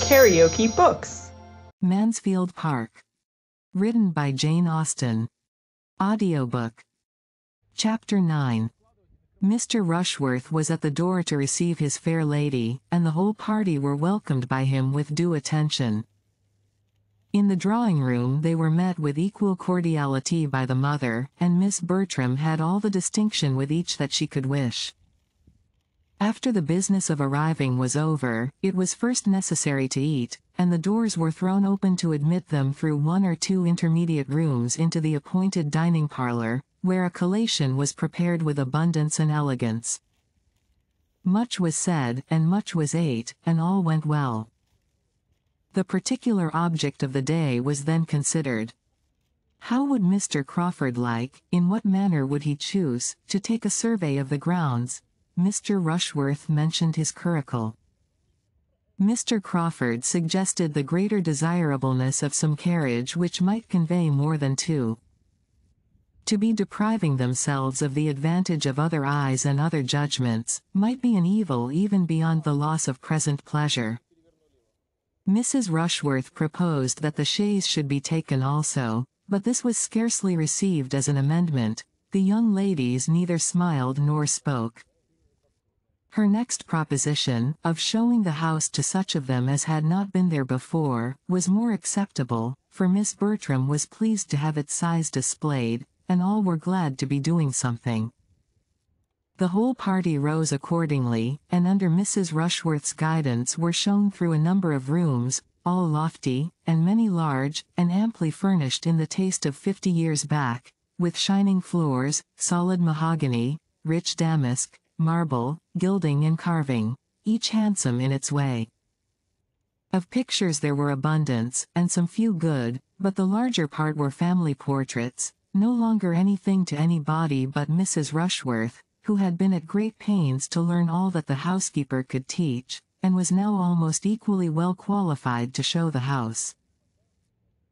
KaraokeBooks. Mansfield Park. Written by Jane Austen. Audiobook. Chapter 9. Mr. Rushworth was at the door to receive his fair lady, and the whole party were welcomed by him with due attention. In the drawing-room they were met with equal cordiality by the mother, and Miss Bertram had all the distinction with each that she could wish. After the business of arriving was over, it was first necessary to eat, and the doors were thrown open to admit them through one or two intermediate rooms into the appointed dining parlour, where a collation was prepared with abundance and elegance. Much was said, and much was ate, and all went well. The particular object of the day was then considered. How would Mr. Crawford like, in what manner would he choose, to take a survey of the grounds? Mr. Rushworth mentioned his curricle. Mr. Crawford suggested the greater desirableness of some carriage which might convey more than two. To be depriving themselves of the advantage of other eyes and other judgments, might be an evil even beyond the loss of present pleasure. Mrs. Rushworth proposed that the chaise should be taken also, but this was scarcely received as an amendment. The young ladies neither smiled nor spoke. Her next proposition, of showing the house to such of them as had not been there before, was more acceptable, for Miss Bertram was pleased to have its size displayed, and all were glad to be doing something. The whole party rose accordingly, and under Mrs. Rushworth's guidance were shown through a number of rooms, all lofty, and many large, and amply furnished in the taste of 50 years back, with shining floors, solid mahogany, rich damask, marble, gilding and carving, each handsome in its way. Of pictures there were abundance, and some few good, but the larger part were family portraits, no longer anything to anybody but Mrs. Rushworth, who had been at great pains to learn all that the housekeeper could teach, and was now almost equally well qualified to show the house.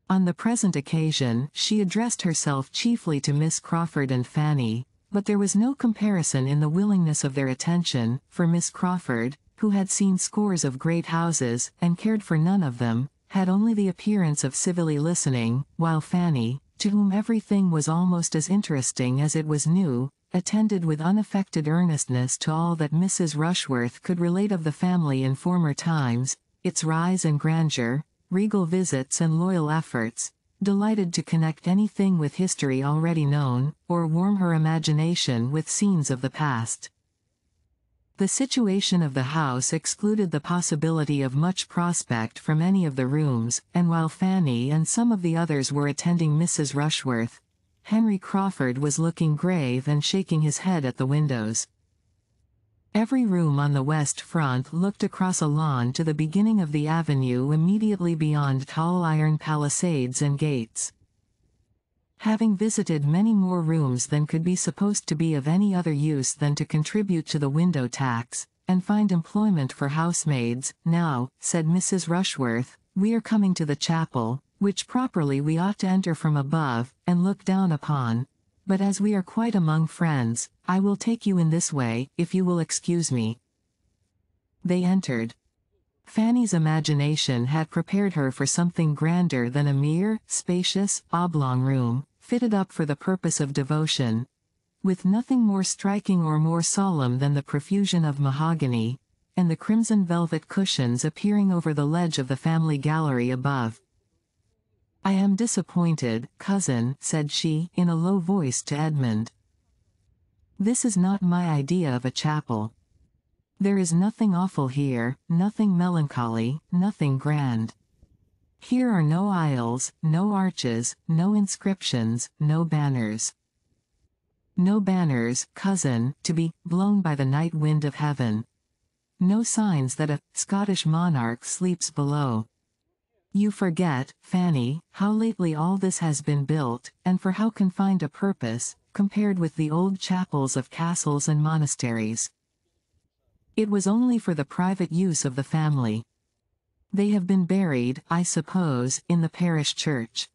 On the present occasion she addressed herself chiefly to Miss Crawford and Fanny, but there was no comparison in the willingness of their attention, for Miss Crawford, who had seen scores of great houses, and cared for none of them, had only the appearance of civilly listening, while Fanny, to whom everything was almost as interesting as it was new, attended with unaffected earnestness to all that Mrs. Rushworth could relate of the family in former times, its rise and grandeur, regal visits and loyal efforts, delighted to connect anything with history already known, or warm her imagination with scenes of the past. The situation of the house excluded the possibility of much prospect from any of the rooms, and while Fanny and some of the others were attending Mrs. Rushworth, Henry Crawford was looking grave and shaking his head at the windows. Every room on the west front looked across a lawn to the beginning of the avenue immediately beyond tall iron palisades and gates. Having visited many more rooms than could be supposed to be of any other use than to contribute to the window tax, and find employment for housemaids, now, said Mrs. Rushworth, we are coming to the chapel, which properly we ought to enter from above, and look down upon. But as we are quite among friends, I will take you in this way, if you will excuse me. They entered. Fanny's imagination had prepared her for something grander than a mere, spacious, oblong room, fitted up for the purpose of devotion, with nothing more striking or more solemn than the profusion of mahogany, and the crimson velvet cushions appearing over the ledge of the family gallery above. I am disappointed, cousin, said she, in a low voice to Edmund. This is not my idea of a chapel. There is nothing awful here, nothing melancholy, nothing grand. Here are no aisles, no arches, no inscriptions, no banners. No banners, cousin, to be blown by the night wind of heaven. No signs that a Scottish monarch sleeps below. You forget, Fanny, how lately all this has been built, and for how confined a purpose, compared with the old chapels of castles and monasteries. It was only for the private use of the family. They have been buried, I suppose, in the parish church.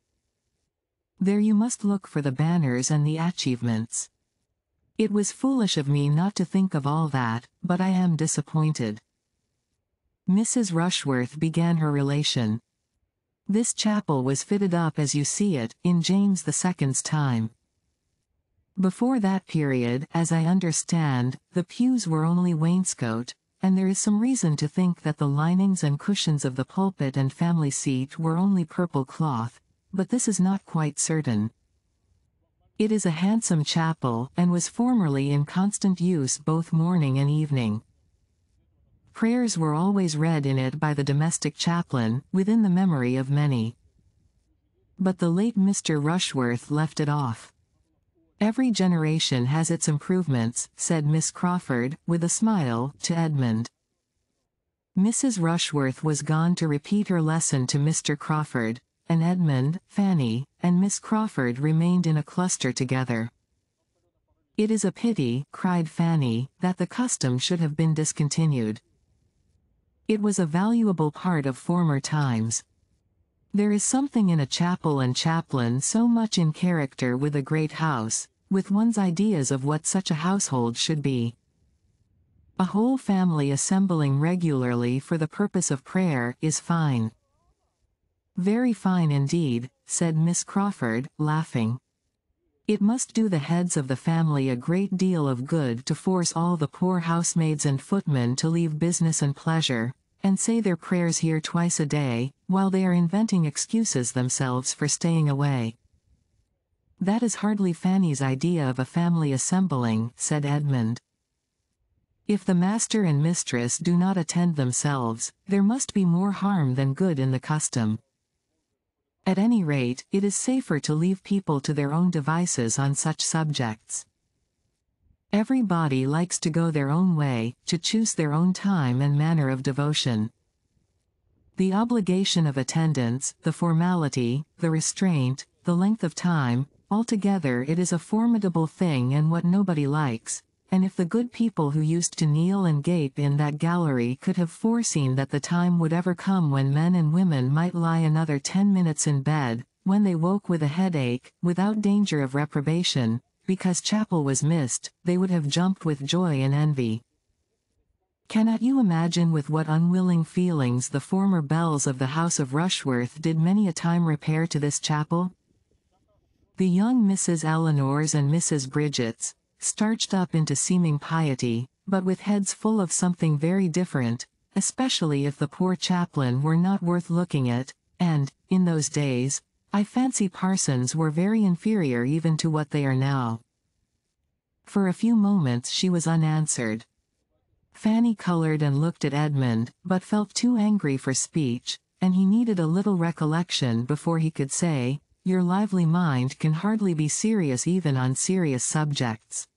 There you must look for the banners and the achievements. It was foolish of me not to think of all that, but I am disappointed. Mrs. Rushworth began her relation. This chapel was fitted up as you see it, in James II's time. Before that period, as I understand, the pews were only wainscot, and there is some reason to think that the linings and cushions of the pulpit and family seat were only purple cloth, but this is not quite certain. It is a handsome chapel, and was formerly in constant use both morning and evening. Prayers were always read in it by the domestic chaplain, within the memory of many. But the late Mr. Rushworth left it off. Every generation has its improvements, said Miss Crawford, with a smile, to Edmund. Mrs. Rushworth was gone to repeat her lesson to Mr. Crawford, and Edmund, Fanny, and Miss Crawford remained in a cluster together. "It is a pity," cried Fanny, "that the custom should have been discontinued. It was a valuable part of former times. There is something in a chapel and chaplain so much in character with a great house, with one's ideas of what such a household should be. A whole family assembling regularly for the purpose of prayer is fine." "Very fine indeed," said Miss Crawford, laughing. "It must do the heads of the family a great deal of good to force all the poor housemaids and footmen to leave business and pleasure, and say their prayers here twice a day, while they are inventing excuses themselves for staying away." "That is hardly Fanny's idea of a family assembling," said Edmund. "If the master and mistress do not attend themselves, there must be more harm than good in the custom. At any rate, it is safer to leave people to their own devices on such subjects. Everybody likes to go their own way, to choose their own time and manner of devotion. The obligation of attendance, the formality, the restraint, the length of time, altogether it is a formidable thing and what nobody likes, and if the good people who used to kneel and gape in that gallery could have foreseen that the time would ever come when men and women might lie another 10 minutes in bed, when they woke with a headache, without danger of reprobation, because chapel was missed, they would have jumped with joy and envy. Cannot you imagine with what unwilling feelings the former belles of the house of Rushworth did many a time repair to this chapel? The young Mrs. Eleanors and Mrs. Bridgets, starched up into seeming piety, but with heads full of something very different, especially if the poor chaplain were not worth looking at, and, in those days, I fancy parsons were very inferior even to what they are now. For a few moments she was unanswered. Fanny colored and looked at Edmund, but felt too angry for speech, and he needed a little recollection before he could say, "Your lively mind can hardly be serious even on serious subjects.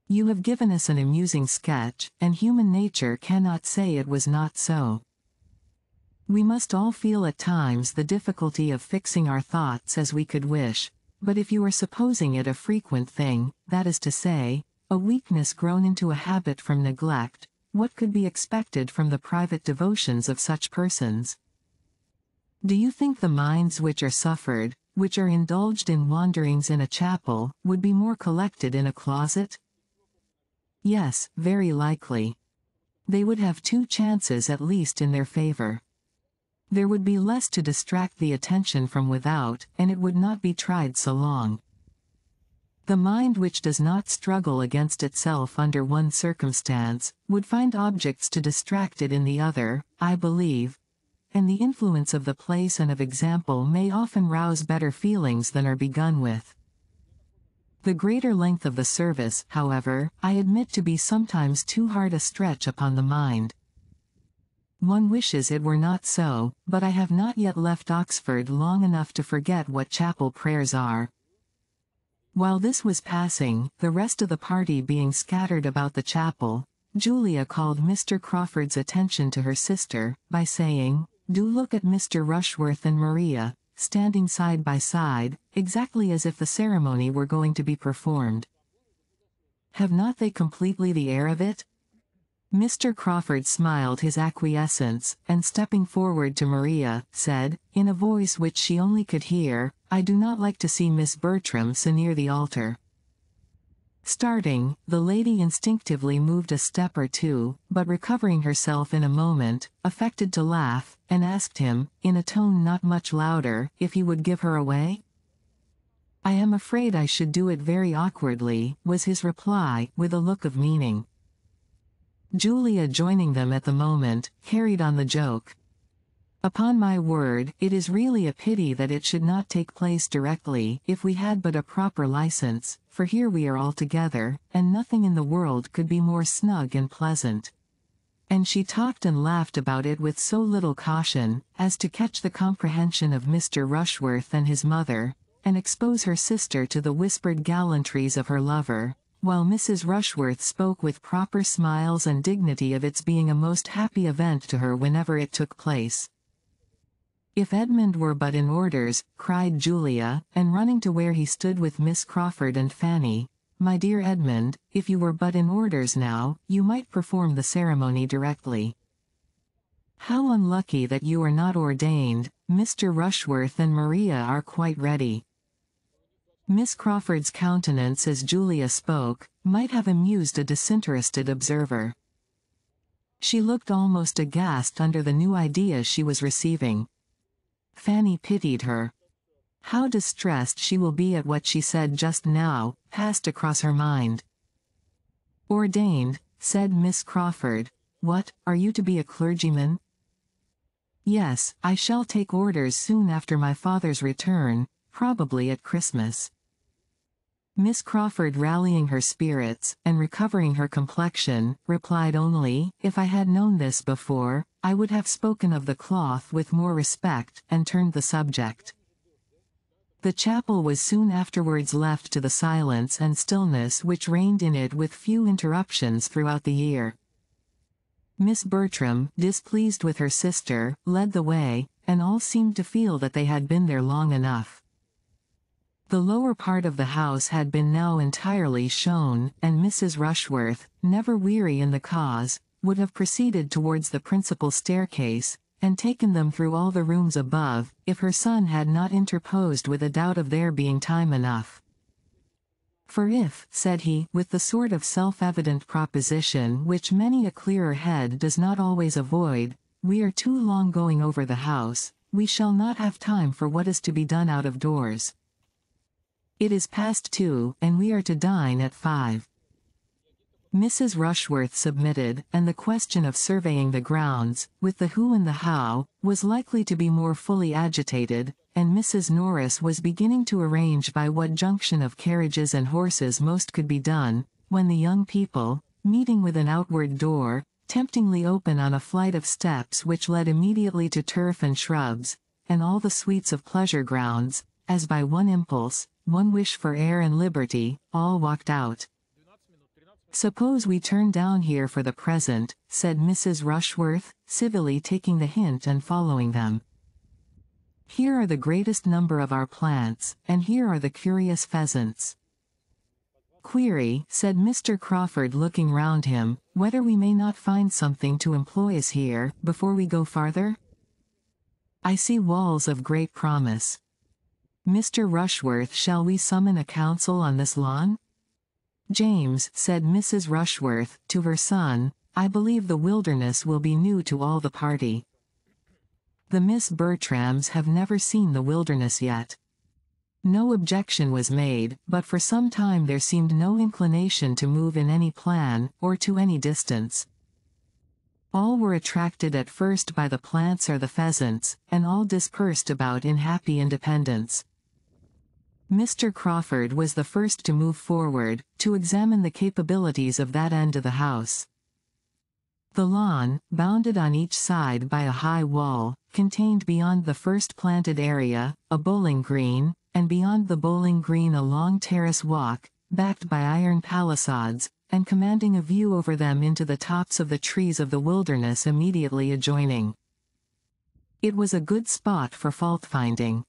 You have given us an amusing sketch, and human nature cannot say it was not so. We must all feel at times the difficulty of fixing our thoughts as we could wish, but if you are supposing it a frequent thing, that is to say, a weakness grown into a habit from neglect, what could be expected from the private devotions of such persons? Do you think the minds which are suffered, which are indulged in wanderings in a chapel, would be more collected in a closet? Yes, very likely. They would have 2 chances at least in their favor. There would be less to distract the attention from without, and it would not be tried so long. The mind which does not struggle against itself under one circumstance, would find objects to distract it in the other, I believe, and the influence of the place and of example may often rouse better feelings than are begun with. The greater length of the service, however, I admit to be sometimes too hard a stretch upon the mind. One wishes it were not so, but I have not yet left Oxford long enough to forget what chapel prayers are." While this was passing, the rest of the party being scattered about the chapel, Julia called Mr. Crawford's attention to her sister, by saying, "Do look at Mr. Rushworth and Maria, standing side by side, exactly as if the ceremony were going to be performed. Have not they completely the air of it?" Mr. Crawford smiled his acquiescence, and stepping forward to Maria, said, in a voice which she only could hear, "I do not like to see Miss Bertram so near the altar." Starting, the lady instinctively moved a step or two, but recovering herself in a moment, affected to laugh, and asked him, in a tone not much louder, if he would give her away. "I am afraid I should do it very awkwardly," was his reply, with a look of meaning. Julia, joining them at the moment, carried on the joke. "Upon my word, it is really a pity that it should not take place directly, if we had but a proper license, for here we are all together, and nothing in the world could be more snug and pleasant." And she talked and laughed about it with so little caution, as to catch the comprehension of Mr. Rushworth and his mother, and expose her sister to the whispered gallantries of her lover, while Mrs. Rushworth spoke with proper smiles and dignity of its being a most happy event to her whenever it took place. "If Edmund were but in orders," cried Julia, and running to where he stood with Miss Crawford and Fanny, "my dear Edmund, if you were but in orders now, you might perform the ceremony directly. How unlucky that you are not ordained. Mr. Rushworth and Maria are quite ready." Miss Crawford's countenance as Julia spoke, might have amused a disinterested observer. She looked almost aghast under the new idea she was receiving. Fanny pitied her. How distressed she will be at what she said just now, passed across her mind. "Ordained," said Miss Crawford. "What, are you to be a clergyman?" "Yes, I shall take orders soon after my father's return, probably at Christmas." Miss Crawford, rallying her spirits, and recovering her complexion, replied only, "If I had known this before, I would have spoken of the cloth with more respect, and turned the subject." The chapel was soon afterwards left to the silence and stillness which reigned in it with few interruptions throughout the year. Miss Bertram, displeased with her sister, led the way, and all seemed to feel that they had been there long enough. The lower part of the house had been now entirely shown, and Mrs. Rushworth, never weary in the cause, would have proceeded towards the principal staircase, and taken them through all the rooms above, if her son had not interposed with a doubt of there being time enough. "For if," said he, with the sort of self-evident proposition which many a clearer head does not always avoid, "we are too long going over the house, we shall not have time for what is to be done out of doors. It is past 2, and we are to dine at 5. Mrs. Rushworth submitted, and the question of surveying the grounds, with the who and the how, was likely to be more fully agitated, and Mrs. Norris was beginning to arrange by what junction of carriages and horses most could be done, when the young people, meeting with an outward door, temptingly open on a flight of steps which led immediately to turf and shrubs, and all the suites of pleasure grounds, as by one impulse, one wish for air and liberty, all walked out. "Suppose we turn down here for the present," said Mrs. Rushworth, civilly taking the hint and following them. "Here are the greatest number of our plants, and here are the curious pheasants. Query," said Mr. Crawford, looking round him, "whether we may not find something to employ us here, before we go farther? I see walls of great promise. Mr. Rushworth, shall we summon a council on this lawn?" "James," said Mrs. Rushworth, to her son, "I believe the wilderness will be new to all the party. The Miss Bertrams have never seen the wilderness yet." No objection was made, but for some time there seemed no inclination to move in any plan, or to any distance. All were attracted at first by the plants or the pheasants, and all dispersed about in happy independence. Mr. Crawford was the first to move forward, to examine the capabilities of that end of the house. The lawn, bounded on each side by a high wall, contained beyond the first planted area, a bowling green, and beyond the bowling green a long terrace walk, backed by iron palisades, and commanding a view over them into the tops of the trees of the wilderness immediately adjoining. It was a good spot for fault-finding.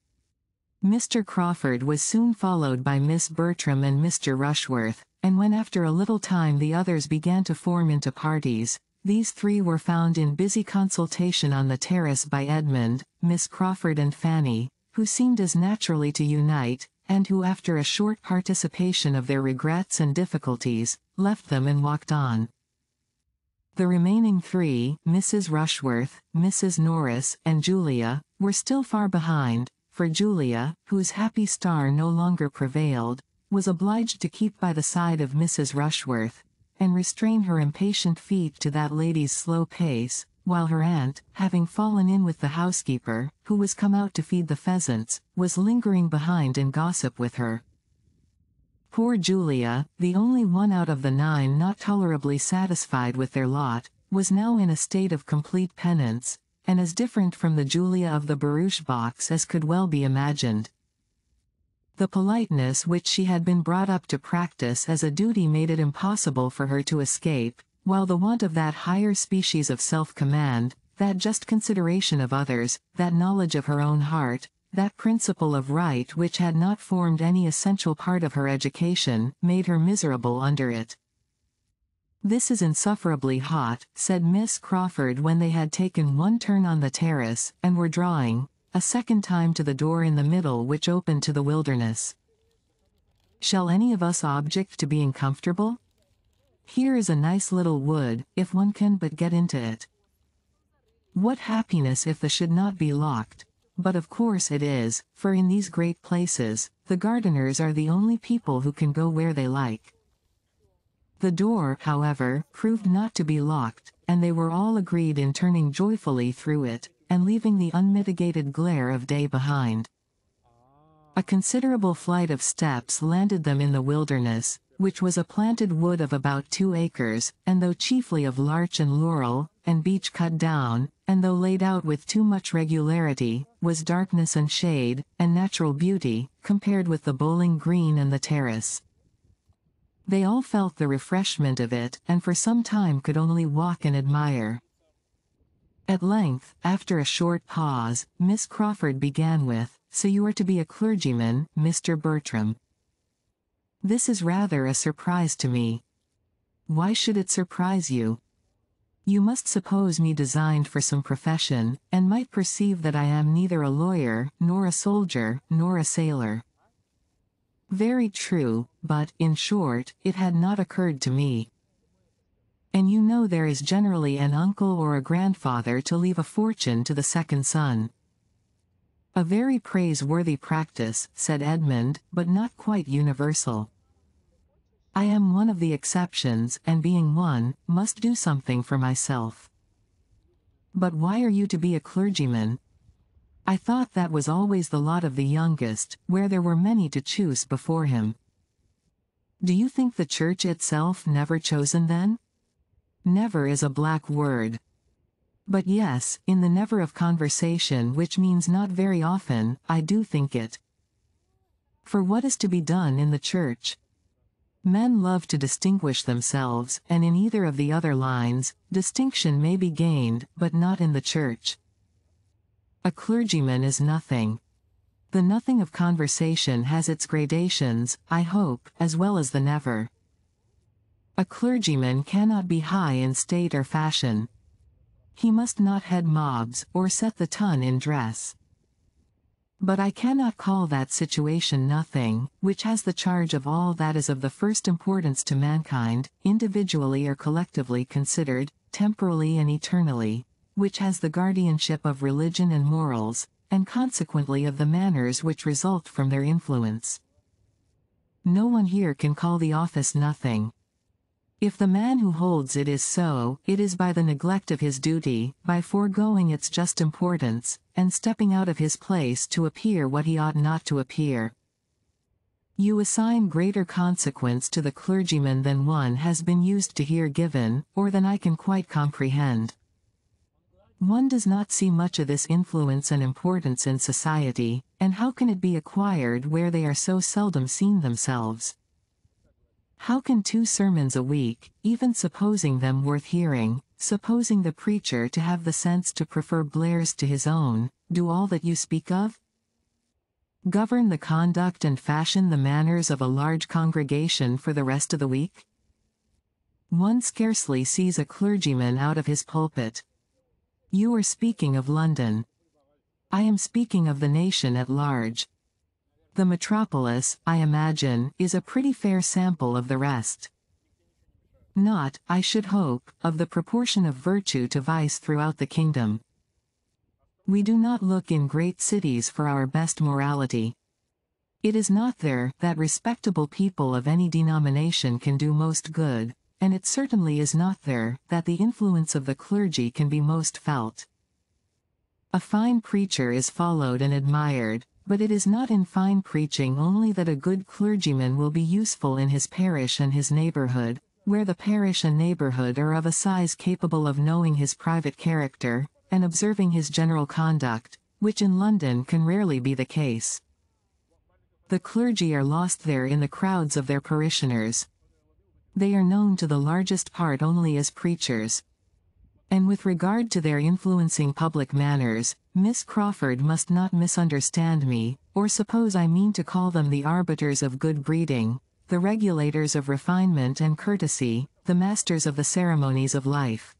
Mr. Crawford was soon followed by Miss Bertram and Mr. Rushworth, and when after a little time the others began to form into parties, these three were found in busy consultation on the terrace by Edmund, Miss Crawford and Fanny, who seemed as naturally to unite, and who after a short participation of their regrets and difficulties, left them and walked on. The remaining three, Mrs. Rushworth, Mrs. Norris, and Julia, were still far behind, for Julia, whose happy star no longer prevailed, was obliged to keep by the side of Mrs. Rushworth, and restrain her impatient feet to that lady's slow pace, while her aunt, having fallen in with the housekeeper, who was come out to feed the pheasants, was lingering behind in gossip with her. Poor Julia, the only one out of the 9 not tolerably satisfied with their lot, was now in a state of complete penance, and as different from the Julia of the barouche box as could well be imagined. The politeness which she had been brought up to practice as a duty made it impossible for her to escape, while the want of that higher species of self-command, that just consideration of others, that knowledge of her own heart, that principle of right which had not formed any essential part of her education, made her miserable under it. "This is insufferably hot," said Miss Crawford when they had taken one turn on the terrace, and were drawing a second time to the door in the middle which opened to the wilderness. "Shall any of us object to being comfortable? Here is a nice little wood, if one can but get into it. What happiness if the should not be locked! But of course it is, for in these great places, the gardeners are the only people who can go where they like." The door, however, proved not to be locked, and they were all agreed in turning joyfully through it, and leaving the unmitigated glare of day behind. A considerable flight of steps landed them in the wilderness, which was a planted wood of about 2 acres, and though chiefly of larch and laurel, and beech cut down, and though laid out with too much regularity, was darkness and shade, and natural beauty, compared with the bowling green and the terrace. They all felt the refreshment of it, and for some time could only walk and admire. At length, after a short pause, Miss Crawford began with, "So you are to be a clergyman, Mr. Bertram. This is rather a surprise to me." "Why should it surprise you? You must suppose me designed for some profession, and might perceive that I am neither a lawyer, nor a soldier, nor a sailor." "Very true, but, in short, it had not occurred to me." "And you know there is generally an uncle or a grandfather to leave a fortune to the second son." "A very praiseworthy practice," said Edmund, "but not quite universal. I am one of the exceptions, and being one, must do something for myself." "But why are you to be a clergyman? I thought that was always the lot of the youngest, where there were many to choose before him." "Do you think the church itself never chosen then?" "Never is a black word. But yes, in the never of conversation, which means not very often, I do think it. For what is to be done in the church? Men love to distinguish themselves, and in either of the other lines, distinction may be gained, but not in the church. A clergyman is nothing. The nothing of conversation has its gradations, I hope, as well as the never. A clergyman cannot be high in state or fashion. He must not head mobs, or set the ton in dress. But I cannot call that situation nothing, which has the charge of all that is of the first importance to mankind, individually or collectively considered, temporally and eternally, which has the guardianship of religion and morals, and consequently of the manners which result from their influence. No one here can call the office nothing. If the man who holds it is so, it is by the neglect of his duty, by foregoing its just importance, and stepping out of his place to appear what he ought not to appear. You assign greater consequence to the clergyman than one has been used to hear given, or than I can quite comprehend. One does not see much of this influence and importance in society, and how can it be acquired where they are so seldom seen themselves? How can 2 sermons a week, even supposing them worth hearing, supposing the preacher to have the sense to prefer Blair's to his own, do all that you speak of? Govern the conduct and fashion the manners of a large congregation for the rest of the week? One scarcely sees a clergyman out of his pulpit. You are speaking of London. I am speaking of the nation at large. The metropolis, I imagine, is a pretty fair sample of the rest. Not, I should hope, of the proportion of virtue to vice throughout the kingdom. We do not look in great cities for our best morality. It is not there that respectable people of any denomination can do most good, and it certainly is not there that the influence of the clergy can be most felt. A fine preacher is followed and admired, but it is not in fine preaching only that a good clergyman will be useful in his parish and his neighborhood, where the parish and neighborhood are of a size capable of knowing his private character, and observing his general conduct, which in London can rarely be the case. The clergy are lost there in the crowds of their parishioners. They are known to the largest part only as preachers. And with regard to their influencing public manners, Miss Crawford must not misunderstand me, or suppose I mean to call them the arbiters of good breeding, the regulators of refinement and courtesy, the masters of the ceremonies of life.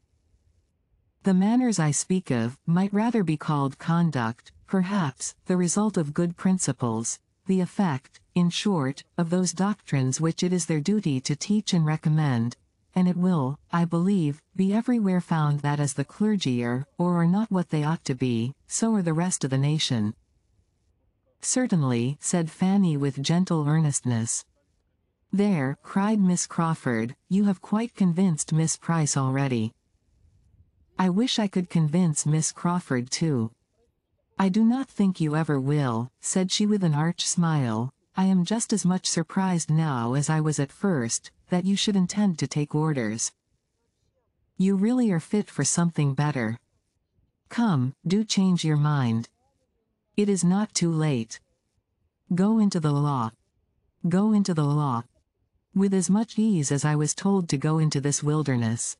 The manners I speak of might rather be called conduct, perhaps, the result of good principles, the effect, in short, of those doctrines which it is their duty to teach and recommend, and it will, I believe, be everywhere found that as the clergy are, or are not what they ought to be, so are the rest of the nation. Certainly, said Fanny with gentle earnestness. There, cried Miss Crawford, you have quite convinced Miss Price already. I wish I could convince Miss Crawford too. I do not think you ever will, said she with an arch smile. I am just as much surprised now as I was at first, that you should intend to take orders. You really are fit for something better. Come, do change your mind. It is not too late. Go into the law. Go into the law. With as much ease as I was told to go into this wilderness.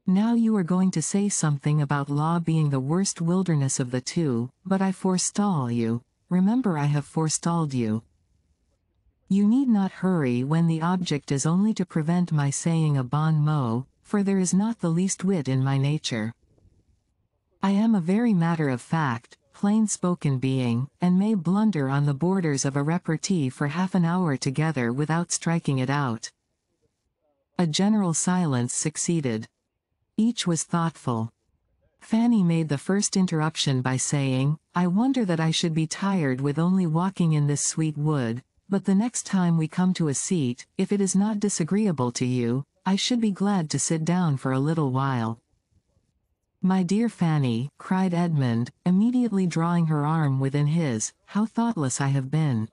Now you are going to say something about law being the worst wilderness of the two, but I forestall you. Remember, I have forestalled you. You need not hurry when the object is only to prevent my saying a bon mot, for there is not the least wit in my nature. I am a very matter-of-fact, plain-spoken being, and may blunder on the borders of a repartee for half an hour together without striking it out. A general silence succeeded. Each was thoughtful. Fanny made the first interruption by saying, I wonder that I should be tired with only walking in this sweet wood, but the next time we come to a seat, if it is not disagreeable to you, I should be glad to sit down for a little while. My dear Fanny, cried Edmund, immediately drawing her arm within his, how thoughtless I have been.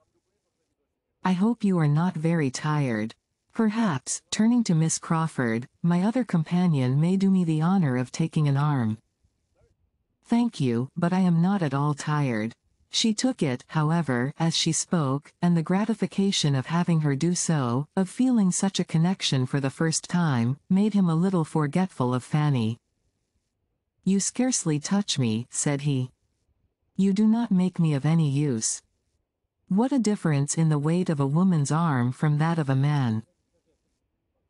I hope you are not very tired. Perhaps, turning to Miss Crawford, my other companion may do me the honor of taking an arm. Thank you, but I am not at all tired. She took it, however, as she spoke, and the gratification of having her do so, of feeling such a connection for the first time, made him a little forgetful of Fanny. You scarcely touch me, said he. You do not make me of any use. What a difference in the weight of a woman's arm from that of a man.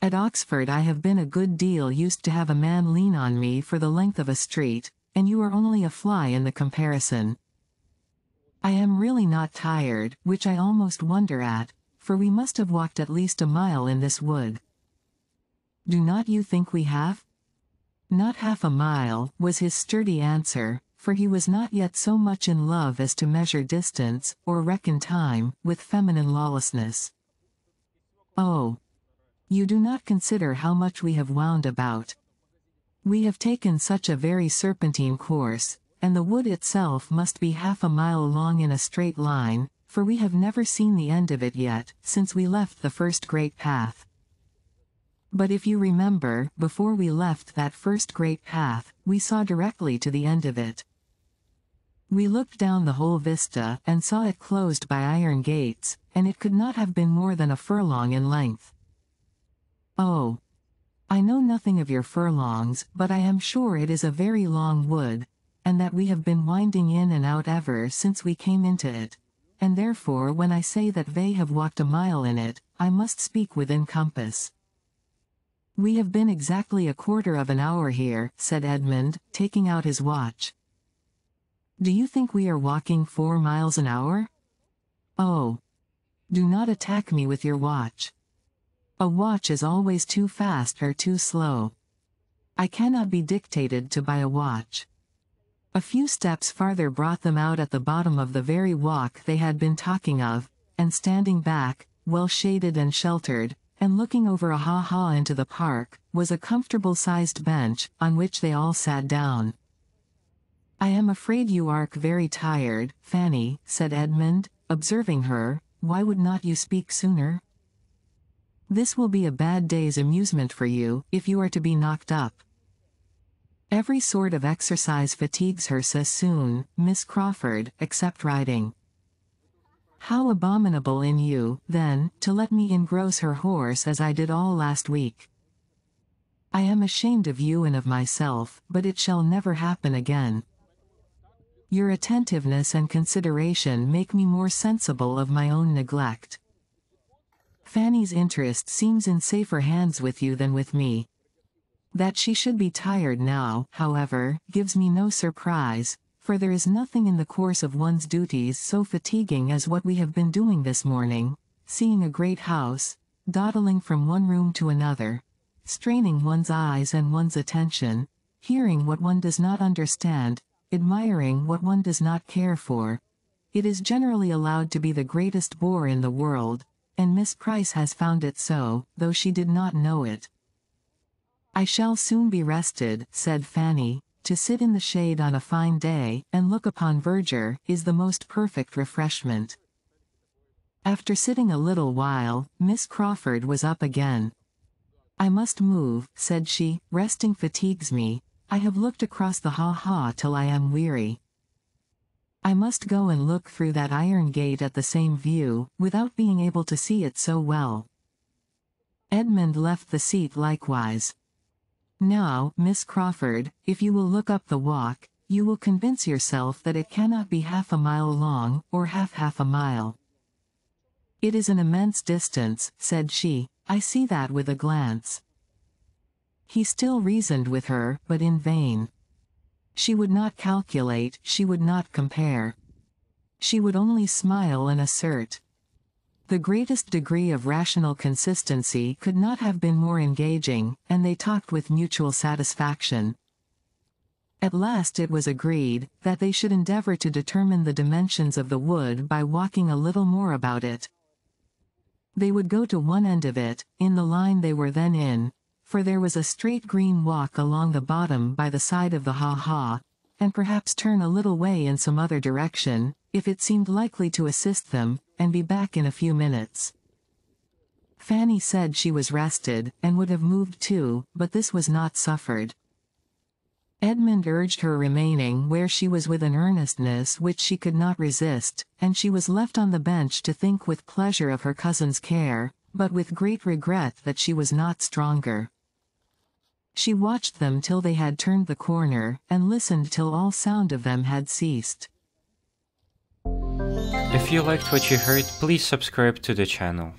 At Oxford I have been a good deal used to have a man lean on me for the length of a street, and you are only a fly in the comparison. I am really not tired, which I almost wonder at, for we must have walked at least a mile in this wood. Do not you think we have? Not half a mile, was his sturdy answer, for he was not yet so much in love as to measure distance, or reckon time, with feminine lawlessness. Oh! You do not consider how much we have wound about. We have taken such a very serpentine course, and the wood itself must be half a mile long in a straight line, for we have never seen the end of it yet, since we left the first great path. But if you remember, before we left that first great path, we saw directly to the end of it. We looked down the whole vista, and saw it closed by iron gates, and it could not have been more than a furlong in length. Oh! I know nothing of your furlongs, but I am sure it is a very long wood, and that we have been winding in and out ever since we came into it, and therefore when I say that they have walked a mile in it, I must speak within compass. We have been exactly a quarter of an hour here, said Edmund, taking out his watch. Do you think we are walking 4 miles an hour? Oh. Do not attack me with your watch. A watch is always too fast or too slow. I cannot be dictated to by a watch. A few steps farther brought them out at the bottom of the very walk they had been talking of, and standing back, well shaded and sheltered, and looking over a ha-ha into the park, was a comfortable-sized bench, on which they all sat down. "I am afraid you are very tired, Fanny," said Edmund, observing her. "Why would not you speak sooner? This will be a bad day's amusement for you, if you are to be knocked up. Every sort of exercise fatigues her so soon, Miss Crawford, except riding. How abominable in you, then, to let me engross her horse as I did all last week. I am ashamed of you and of myself, but it shall never happen again. Your attentiveness and consideration make me more sensible of my own neglect. Fanny's interest seems in safer hands with you than with me. That she should be tired now, however, gives me no surprise, for there is nothing in the course of one's duties so fatiguing as what we have been doing this morning, seeing a great house, dawdling from one room to another, straining one's eyes and one's attention, hearing what one does not understand, admiring what one does not care for. It is generally allowed to be the greatest bore in the world, and Miss Price has found it so, though she did not know it. I shall soon be rested, said Fanny. To sit in the shade on a fine day, and look upon verdure, is the most perfect refreshment. After sitting a little while, Miss Crawford was up again. I must move, said she, resting fatigues me. I have looked across the ha-ha till I am weary. I must go and look through that iron gate at the same view, without being able to see it so well. Edmund left the seat likewise. Now, Miss Crawford, if you will look up the walk, you will convince yourself that it cannot be half a mile long, or half a mile. It is an immense distance, said she. I see that with a glance. He still reasoned with her, but in vain. She would not calculate, she would not compare. She would only smile and assert. The greatest degree of rational consistency could not have been more engaging, and they talked with mutual satisfaction. At last it was agreed that they should endeavor to determine the dimensions of the wood by walking a little more about it. They would go to one end of it, in the line they were then in, for there was a straight green walk along the bottom by the side of the ha-ha, and perhaps turn a little way in some other direction, if it seemed likely to assist them, and be back in a few minutes. Fanny said she was rested, and would have moved too, but this was not suffered. Edmund urged her remaining where she was with an earnestness which she could not resist, and she was left on the bench to think with pleasure of her cousin's care, but with great regret that she was not stronger. She watched them till they had turned the corner, and listened till all sound of them had ceased. If you liked what you heard, please subscribe to the channel.